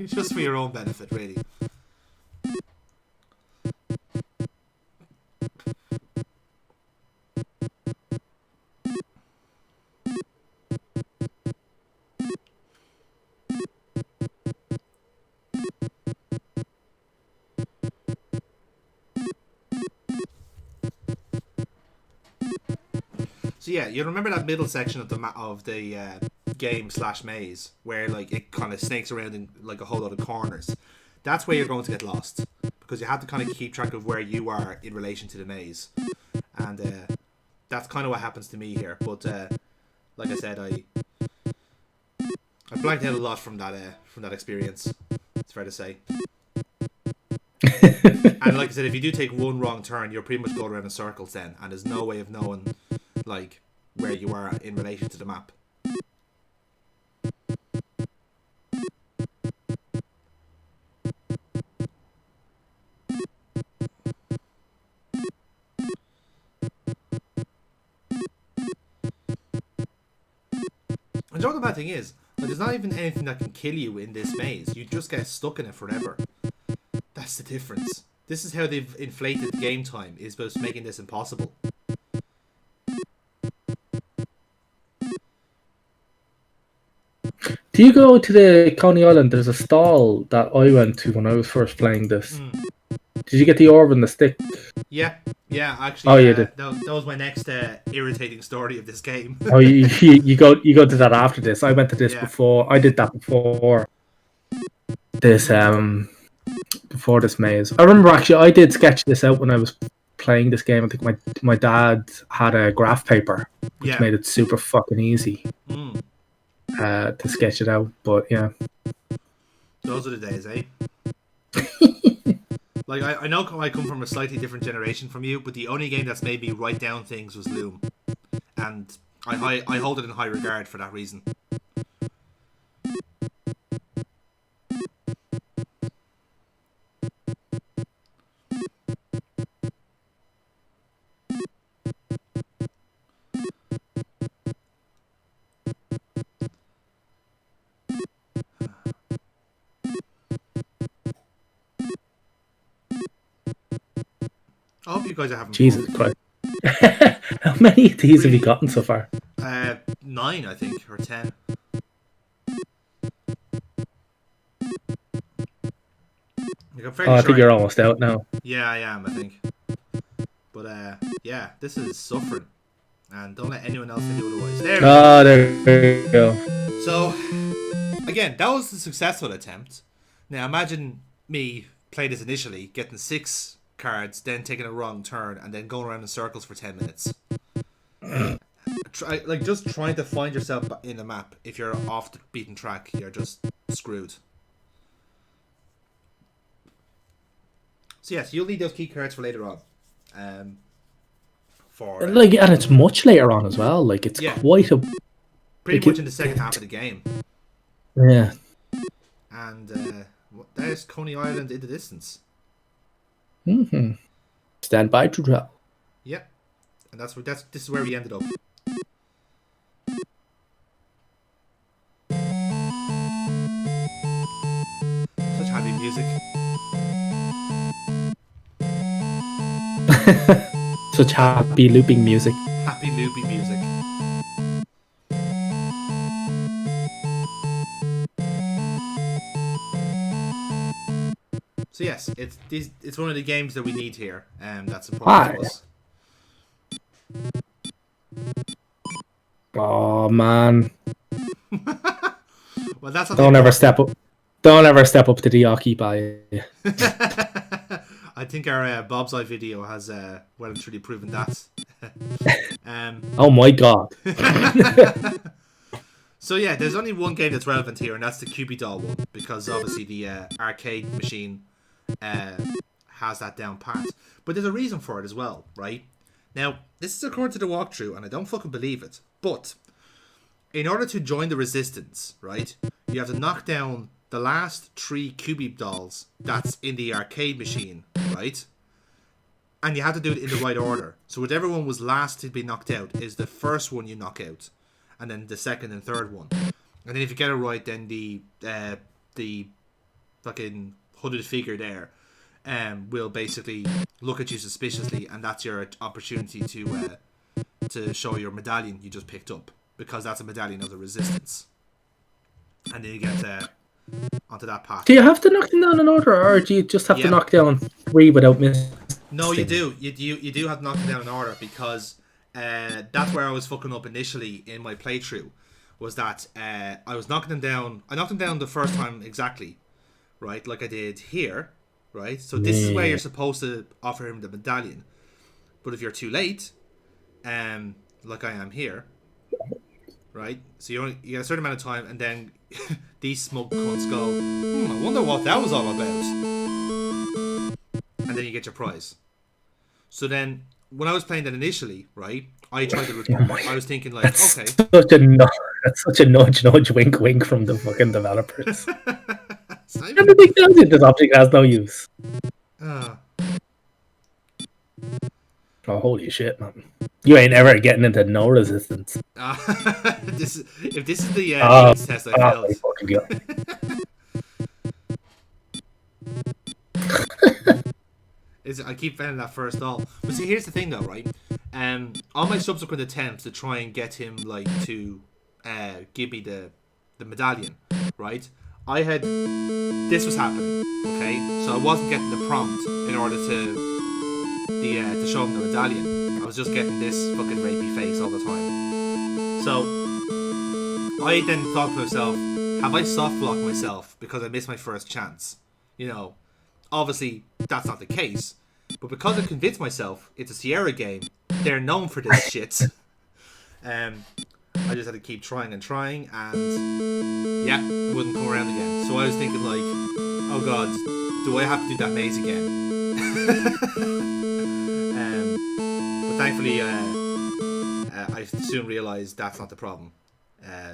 Just for your own benefit, really. So yeah, you remember that middle section of the game slash maze where like it kind of snakes around in like a whole lot of corners. That's where you're going to get lost because you have to kind of keep track of where you are in relation to the maze, and that's kind of what happens to me here. But like I said, I blanked out a lot from that experience. It's fair to say. And like I said, if you do take one wrong turn, you're pretty much going around in circles then, and there's no way of knowing like where you are in relation to the map. And you know what the bad thing is? Like, there's not even anything that can kill you in this maze. You just get stuck in it forever. That's the difference. This is how they've inflated game time, is about making this impossible. Do you go to the Coney Island? There's a stall that I went to when I was first playing this. Did you get the orb and the stick? Yeah, yeah. Oh, Actually, you did. that was my next irritating story of this game. Oh, you go to that after this. I went to this Yeah, before. I did that this before this maze. I remember actually I did sketch this out when I was playing this game. I think my dad had a graph paper, which yeah. made it super fucking easy to sketch it out. But yeah, Those are the days, eh? Like, I know I come from a slightly different generation from you, but the only game that's made me write down things was Loom. And I hold it in high regard for that reason. I hope you guys are having Jesus fun. Christ. How many of these have you gotten so far? 9, I think, or 10. Like, I'm Oh, fairly I sure think you're almost out now. Yeah, I am, I think. But, yeah, this is suffering. And don't let anyone else tell you otherwise. There we go. Oh, there you go. So, again, that was a successful attempt. Now, imagine me playing this initially, getting 6 cards, then taking a wrong turn, and then going around in circles for 10 minutes. Just trying to find yourself in the map. If you're off the beaten track, you're just screwed. So yes, you'll need those key cards for later on. And it's much later on as well. Like it's quite a pretty much in the second half of the game. Yeah. And there's Coney Island in the distance. Stand by to drop. Yeah, and this is where we ended up. Such happy music. Such happy looping music. Happy looping music. So yes, it's one of the games that we need here, and that's important to us. Oh man! Well, that's not don't ever step up. Don't ever step up to the occupy. I think our Bob's Eye video has well and truly proven that. Oh my god! So yeah, there's only one game that's relevant here, and that's the QB Doll one, because obviously the arcade machine has that down pat. But there's a reason for it as well, right? Now, this is according to the walkthrough, and I don't fucking believe it, but in order to join the resistance, right, you have to knock down the last 3 QB dolls that's in the arcade machine, right? And you have to do it in the right order. So whichever one was last to be knocked out is the first one you knock out, and then the second and third one. And then if you get it right, then the fucking hooded figure there will basically look at you suspiciously, and that's your opportunity to show your medallion you just picked up, because that's a medallion of the resistance. And then you get onto that path. Do you have to knock them down in order, or do you just have to knock down 3 without missing? No, you do. You do have to knock them down in order, because that's where I was fucking up initially in my playthrough. Was that I was knocking them down. I knocked them down the first time exactly, right? Like I did here, right? So this is where you're supposed to offer him the medallion. But if you're too late, like I am here, right? So you get a certain amount of time, and then these smoke cunts go, I wonder what that was all about. And then you get your prize. So then, when I was playing that initially, right, I tried to. I was thinking like, okay, that's such a nudge, wink, wink from the fucking developers. Everything tells you this object has no use. Oh, holy shit, man! You ain't ever getting into no resistance. If this is the test I failed. I keep failing that first all. But see, here's the thing though, right? On my subsequent attempts to try and get him like to give me the medallion, right? This was happening, okay? So I wasn't getting the prompt in order to show him the medallion. I was just getting this fucking rapey face all the time. So I then thought to myself, have I soft blocked myself because I missed my first chance? You know, obviously that's not the case, but because I convinced myself it's a Sierra game, they're known for this shit. I just had to keep trying, and yeah, it wouldn't come around again. So I was thinking like, oh god, do I have to do that maze again? But thankfully I soon realized that's not the problem.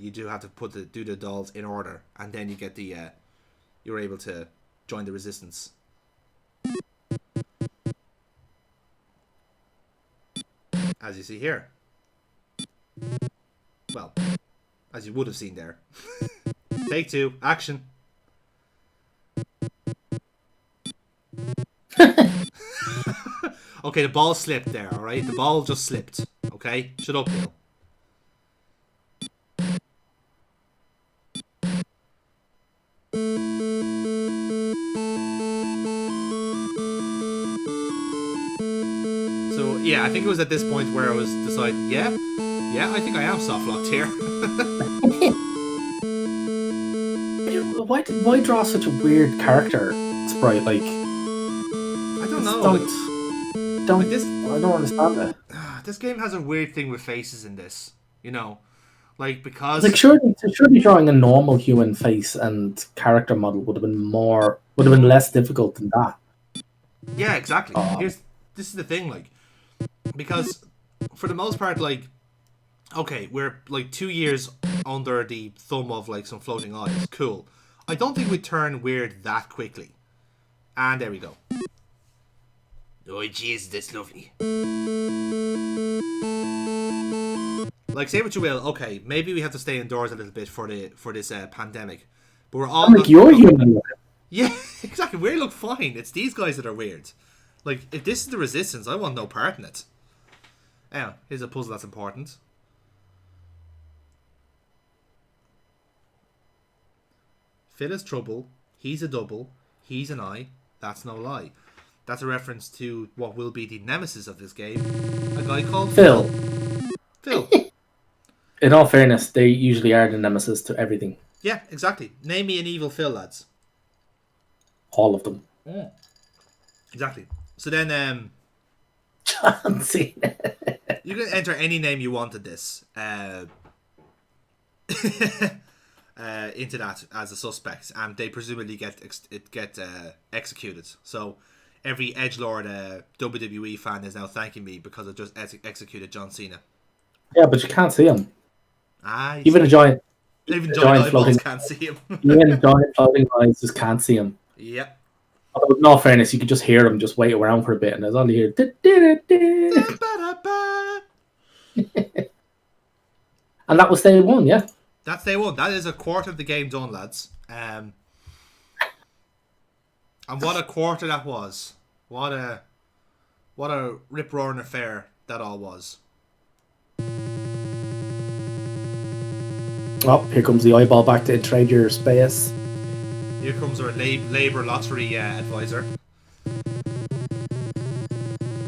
You do have to do the dolls in order, and then you get you're able to join the resistance. As you see here. Well, as you would have seen there. Take 2, action. Okay, the ball slipped there, alright? The ball just slipped. Okay? Shut up, Bill. So, yeah, I think it was at this point where I was deciding, yeah, I think I am soft locked here. Why draw such a weird character sprite? Like, I don't know. I don't understand it. This game has a weird thing with faces in this, you know, like because like surely drawing a normal human face and character model would have been less difficult than that. Yeah, exactly. This is the thing, like, because for the most part, like, okay, we're like 2 years under the thumb of like some floating eyes. Cool. I don't think we turn weird that quickly. And there we go. Oh jeez, that's lovely. Like, say what you will, okay, maybe we have to stay indoors a little bit for this pandemic, but we're all like you're human. Yeah, exactly. We look fine. It's these guys that are weird. Like, if this is the resistance, I want no part in it. Now, here's a puzzle that's important. Phil is trouble. He's a double. He's an eye. That's no lie. That's a reference to what will be the nemesis of this game. A guy called Phil. Phil. In all fairness, they usually are the nemesis to everything. Yeah, exactly. Name me an evil Phil, lads. All of them. Yeah. Exactly. So then, John Cena. You can enter any name you want in this. Into that as a suspect, and they presumably get executed. So every edgelord WWE fan is now thanking me because I just executed John Cena. Yeah, but you can't see him. Even a giant eyeballs can't see him. Even giant floating eyes just can't see him. Yep. Although, in all fairness, you can just hear him just wait around for a bit, and there's all you hear. And that was day one, yeah. That's day one. That is a quarter of the game done, lads. And what a quarter that was. What a rip roaring affair that all was. Oh, here comes the eyeball back to trade your space. Here comes our Labour lottery advisor.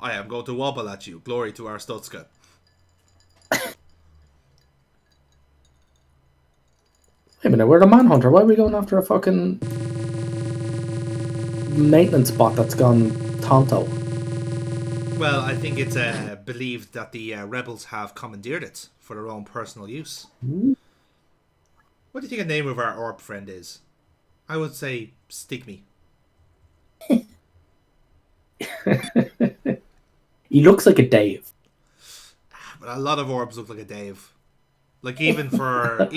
I am going to wobble at you. Glory to our Stutska. Wait a minute, we're the Manhunter. Why are we going after a fucking maintenance spot that's gone tonto? Well, I think it's believed that the rebels have commandeered it for their own personal use. What do you think the name of our orb friend is? I would say Stigmy. He looks like a Dave. But a lot of orbs look like a Dave. Like even for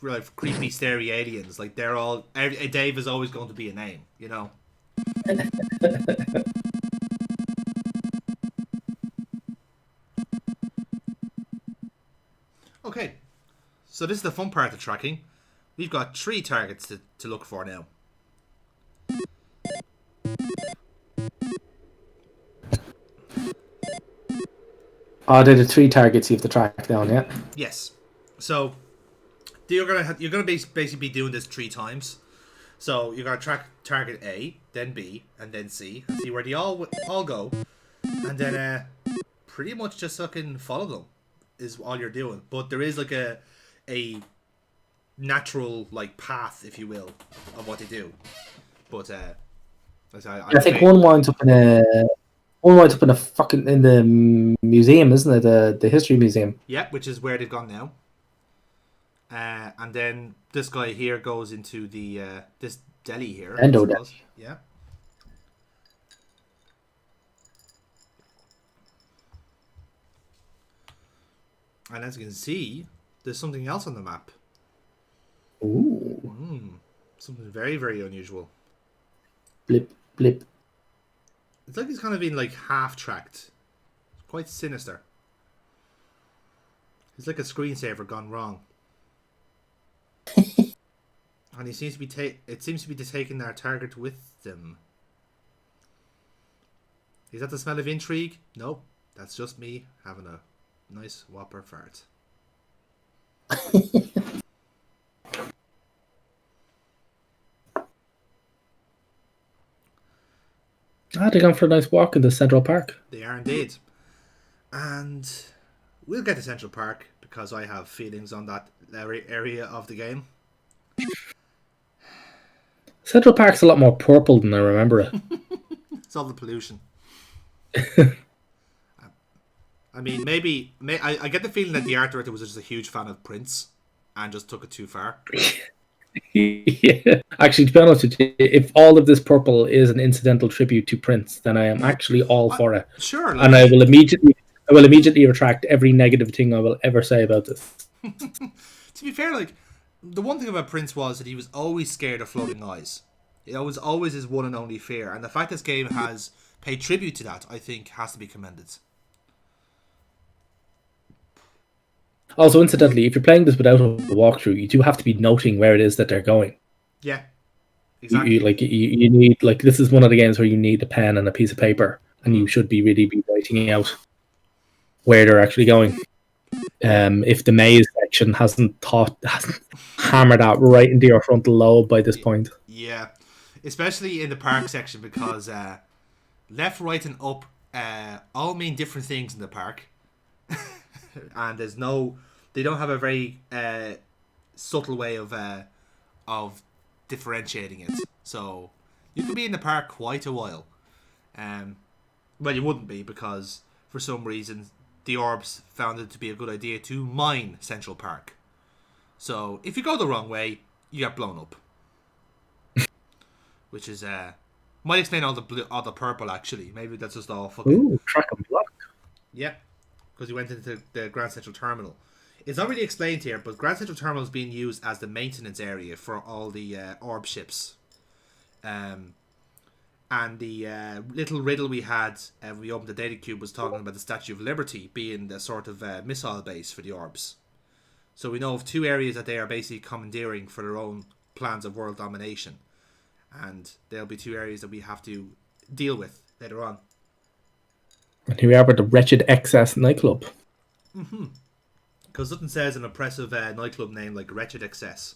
like creepy, scary aliens, like they're all. A Dave is always going to be a name, you know. Okay, so this is the fun part of tracking. We've got 3 targets to look for now. Oh, they're the 3 targets you have to track down, yeah? Yes. So you're gonna basically be doing this 3 times. So you're gonna track target A, then B, and then C, and see where they all go, and then pretty much just fucking follow them is all you're doing. But there is like a natural like path, if you will, of what they do. But I think one winds up in a fucking in the museum, isn't it? The history museum. Yeah, which is where they've gone now. And then this guy here goes into the this deli here. Endo deli. Yeah. And as you can see, there's something else on the map. Ooh. Something very, very unusual. Blip, blip. It's like it's kind of been like half tracked. Quite sinister. It's like a screensaver gone wrong. And he seems to be taking their target with them. Is that the smell of intrigue? No, that's just me having a nice whopper fart. They're going for a nice walk in the Central Park. They are indeed. And we'll get to Central Park because I have feelings on that area of the game. Central Park's a lot more purple than I remember it. It's all the pollution. I mean, I get the feeling that the art director was just a huge fan of Prince and just took it too far. Yeah. Actually, to be honest with you, if all of this purple is an incidental tribute to Prince, then I am actually all for it. Sure. And I will immediately retract every negative thing I will ever say about this. To be fair, like, the one thing about Prince was that he was always scared of floating eyes. It was always his one and only fear. And the fact this game has paid tribute to that, I think, has to be commended. Also, incidentally, if you're playing this without a walkthrough, you do have to be noting where it is that they're going. Yeah, exactly. You need, like, this is one of the games where you need a pen and a piece of paper, and you should really be writing out where they're actually going. If the maze section hasn't hammered that right into your frontal lobe by this point. Yeah, especially in the park section, because left, right, and up all mean different things in the park. And they don't have a very subtle way of differentiating it. So you could be in the park quite a while. Well, you wouldn't be, because for some reason the orbs found it to be a good idea to mine Central Park. So if you go the wrong way, you get blown up. Which is might explain all the purple, actually. Maybe that's just all fucking. Ooh, track and block. Yeah. Because he went into the Grand Central Terminal. It's not really explained here, but Grand Central Terminal is being used as the maintenance area for all the orb ships. And the little riddle we had when we opened the data cube was talking about the Statue of Liberty being the sort of missile base for the orbs. So we know of 2 areas that they are basically commandeering for their own plans of world domination. and there'll be two areas that we have to deal with later on. And here we are with the Wretched Excess nightclub. Because nothing says an oppressive nightclub name like Wretched Excess.